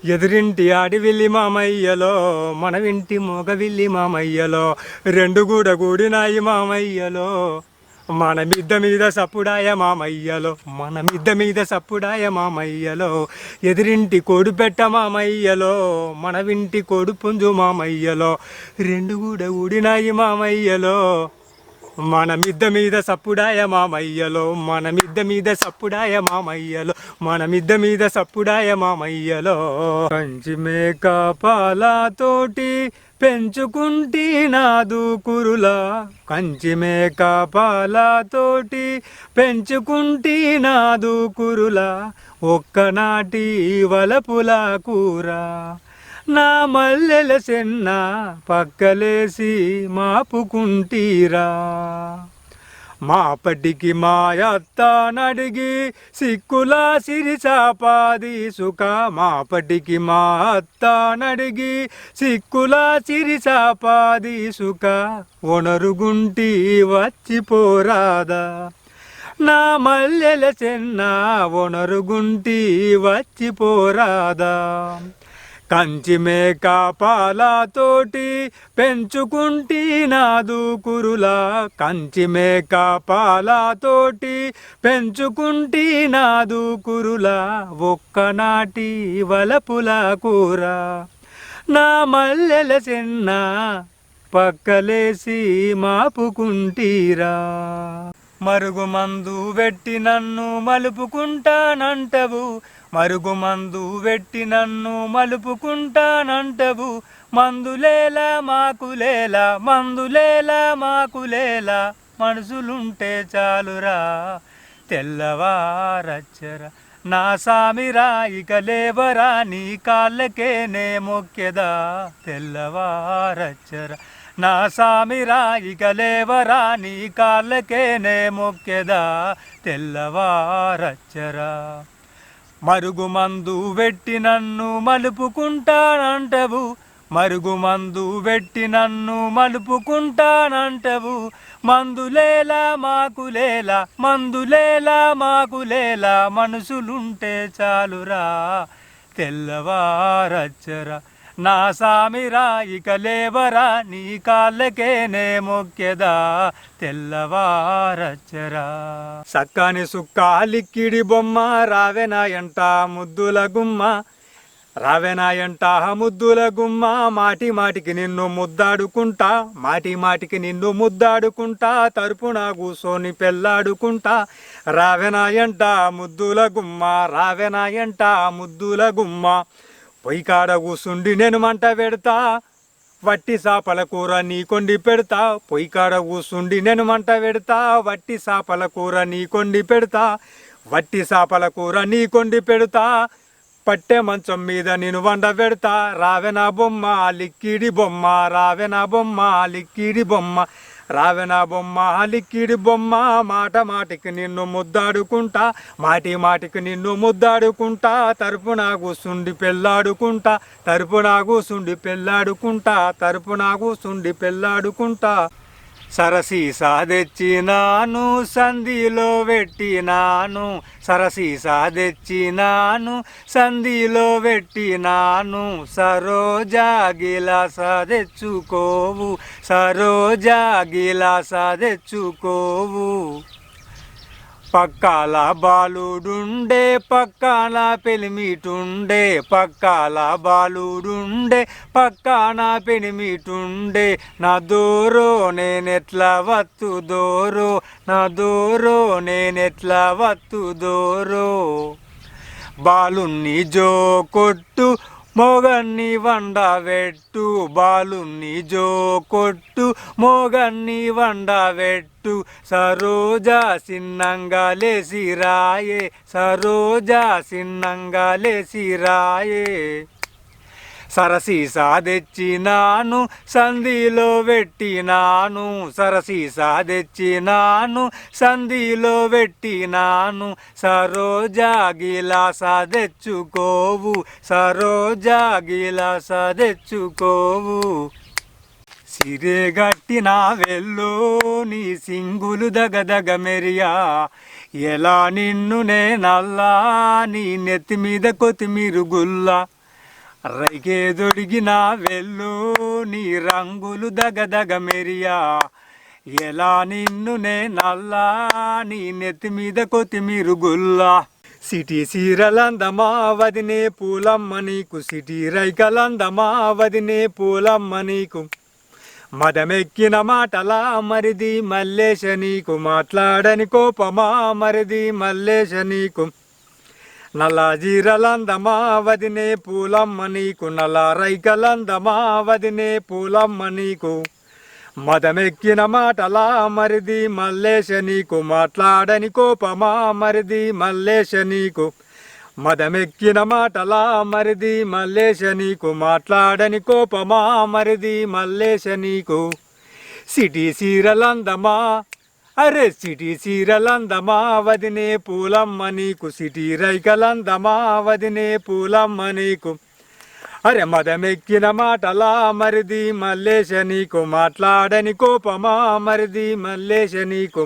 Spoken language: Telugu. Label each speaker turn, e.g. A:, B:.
A: ఎదురింటి ఆడివిల్లి మామయ్యలో మన ఇంటి మోగవిల్లి మామయ్యలో రెండు కూడినాయి మామయ్యలో మన మిద్ద మీద సప్పుడాయ మామయ్యలో మన మిద్ద మీద సప్పుడాయ మామయ్యలో ఎదురింటి కోడి పెట్ట మామయ్యలో మన వింటి కోడి పుంజు మామయ్యలో రెండు కూడినాయి మామయ్యలో మన మిద్ద మీద సప్పుడాయ మామయ్యలో మన మిద్ద మీద సప్పుడాయ మామయ్యలో మన మిద్ద మీద సప్పుడాయ మామయ్యలో కంచి మేక పాలతోటి పెంచుకుంటీ నాదు కురులా కంచి మేక పాలతోటి పెంచుకుంటీ నాదు కురులా ఒక్కనాటి వలపుల కూర నా మల్లెల సెన్న పక్కలేసి మాపుకుంటీరా మాపటికి మాయత్త నడిగి సిక్కులా సిరిచాపాది సుఖ మాపటికి మా అత్త నడిగి సిక్కులా సిరిచాపాది సుఖ ఒనరుగుంటి వచ్చిపోరాదా నా మల్లెల చెన్న ఒనరుగుంటి వచ్చిపోరాదా కంచి మేక పాలతోటి పెంచుకుంటీ నాదు కురులా కంచి మేక పాలతోటి పెంచుకుంటీ నాదు కురులా ఒక్కనాటి వలపుల కూర నా మల్లెల చెన్న పక్కలేసి మాపుకుంటీరా మరుగుమందు వెట్టి నన్ను మలుపుకుంటానంటవు మరుగుమందు వెట్టి నన్ను మలుపుకుంటానంటవు మందులేలా మాకులేలా మందులేలా మాకులేలా మనసులుంటే చాలురా తెల్లవారచ్చరా నా సామిరా ఇక లేవరా నీ కాళ్ళకేనే మొక్కెదా తెల్లవారచ్చరా నా సామిరా ఇక లేవరా నీ కాళ్ళకేనే మొక్కెదా తెల్లవారచ్చరా మరుగుమందు వెట్టి నన్ను మలుపుకుంటానంటవు మరుగుమందు వెట్టి నన్ను మలుపుకుంటానంటవు మందులేలా మాకులేలా మందులేలా మాకులేలా మనసులుంటే చాలురా తెల్లవారచ్చరా నా సామిరా ఇక లేవరా నీ కాళ్ళకేనే మొక్కెదా తెల్లవారచ్చరా సక్కని సుక్క లిక్కిడి బొమ్మ రావెనాయంట ముద్దుల గుమ్మ రావెనాయంట ముద్దుల గుమ్మ మాటి మాటికి నిన్ను ముద్దాడుకుంటా మాటి మాటికి నిన్ను ముద్దాడుకుంటా తరపున కూసోని పెళ్ళాడుకుంటా రావెనాయంట ముద్దుల గుమ్మ రావెనాయంట ముద్దుల గుమ్మ పొయ్యికాడ కూసుండి నేను మంట పెడతా వట్టి సాపల కూర నీ కొండి పెడతా పొయ్యికాడ కూసుండి నేను మంట పెడతా వట్టి సాపల కూర నీ కొండి పెడతా వట్టి సాపల కూర నీ కొండి పెడతా పట్టె మంచం మీద నేను వండ పెడతా రావెనా బొమ్మ లిక్కిడి బొమ్మ రావెనా బొమ్మ లిక్కిడి బొమ్మ రావెనా బొమ్మ లిక్కిడి బొమ్మ మాట మాటికి నిన్ను ముద్దాడుకుంటా మాటి మాటికి నిన్ను ముద్దాడుకుంటా తరపున కూసుండి పెళ్ళాడుకుంటా తరపున కూసుండి పెళ్ళాడుకుంటా తరపున కూసుండి పెళ్ళాడుకుంటా సరసీసా తెచ్చినాను సంధిలో పెట్టినాను సరసీసా తెచ్చినాను సంధిలో పెట్టినాను సరోజా గిలాస తెచ్చుకోవు సరోజా గిలాస తెచ్చుకోవు పక్కాల బాలుడుండే పక్కాన పెనిమిటుండే పక్కాల బాలుడుండే పక్కాన పెనిమిటుండే నా దూరో నేనెట్లా వత్తు దూరో నా దూరో నేనెట్లా వత్తు దూరో బాలుని జో కొట్టు మోగన్ని వండబెట్టు బాలుని జో కొట్టు మోగన్ని వండబెట్టు సరోజా సిన్నంగా లేసి రాయే సరోజా సిన్నంగా లేసి రాయే సరసీసా తెచ్చినాను సంధిలో పెట్టినాను సరసీసా తెచ్చినాను సంధిలో పెట్టినాను సరోజా గిలాస తెచ్చుకోవు సరోజా గిలాస తెచ్చుకోవు సిరేగట్టిన వెల్లో నీ సింగులు దగదగ మెరియా ఎలా నిన్ను నేనల్లా నీ నెత్తి మీద కొత్తిమీర గుల్లా రైకే దొడిగిన వెళ్ళు నీ రంగులు దగదగ మెరియా ఎలా నిన్ను నల్లా నీ నెత్తి మీద కొత్తిమీరు గుల్లా సిటీ సీరలందమా వదినే పూలమ్మ నీకు సిటీ రైకలందమా వదినే పూలమ్మ నీకు మదమెక్కిన మాటలా మరిది మల్లేశ నీకు మాట్లాడని కోపమా మరిది మల్లేశ నీకు నల్ల జీరలందమా వదినే పూలమ్మ నీకు నల్ల రైకలందమా వదినే పూలమ్మ నీకు మదమెక్కిన మాటలా మరిది మల్లేశ నీకు మాట్లాడని కోపమా మరిది మల్లేశ నీకు మదమెక్కిన మాటలా మరిది మల్లేశ నీకు మాట్లాడని కోపమా మరిది మల్లేశ నీకు సిటీ సీరలందమా అరే సిటీ సీరలందమా వదినే పూలమ్మ నీకు సిటీ రైకలందమా వదినే పూలమ్మ నీకు అరే మదమెక్కిన మాటలా మరిది మల్లేశ నీకు మాట్లాడని కోపమా మరిది మల్లేశ నీకు